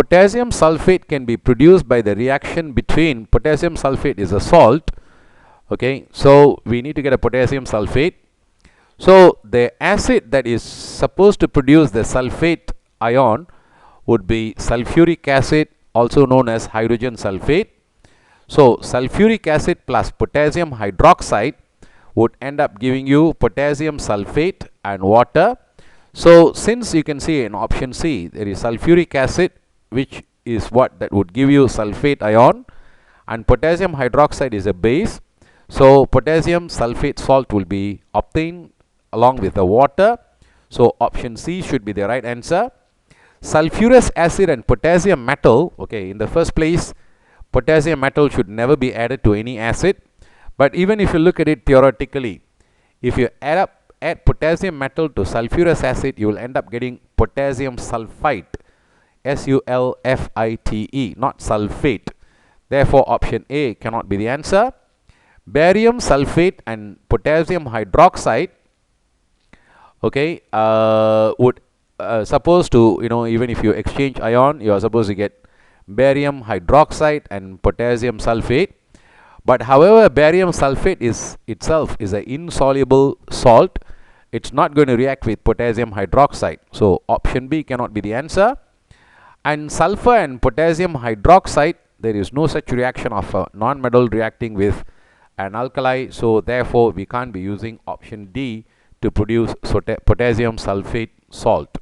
potassium sulfate can be produced by the reaction between potassium sulfate is a salt. Okay, so we need to get a potassium sulfate. So the acid that is supposed to produce the sulfate ion would be sulfuric acid, also known as hydrogen sulfate. So sulfuric acid plus potassium hydroxide would end up giving you potassium sulfate and water. So since you can see in option C there is sulfuric acid, which is what that would give you sulfate ion, and potassium hydroxide is a base, so potassium sulfate salt will be obtained along with the water. So option C should be the right answer. Sulfurous acid and potassium metal, okay, in the first place potassium metal should never be added to any acid, but even if you look at it theoretically, if you add potassium metal to sulfurous acid, you will end up getting potassium sulfite, S-U-L-F-I-T-E, not sulfate. Therefore option A cannot be the answer. Barium sulfate and potassium hydroxide, okay, would supposed to, even if you exchange ion, you are supposed to get barium hydroxide and potassium sulfate. But however, barium sulfate itself is an insoluble salt. It's not going to react with potassium hydroxide. So option B cannot be the answer. And sulfur and potassium hydroxide, there is no such reaction of a non-metal reacting with an alkali. So therefore, we can't be using option D to produce potassium sulfate salt.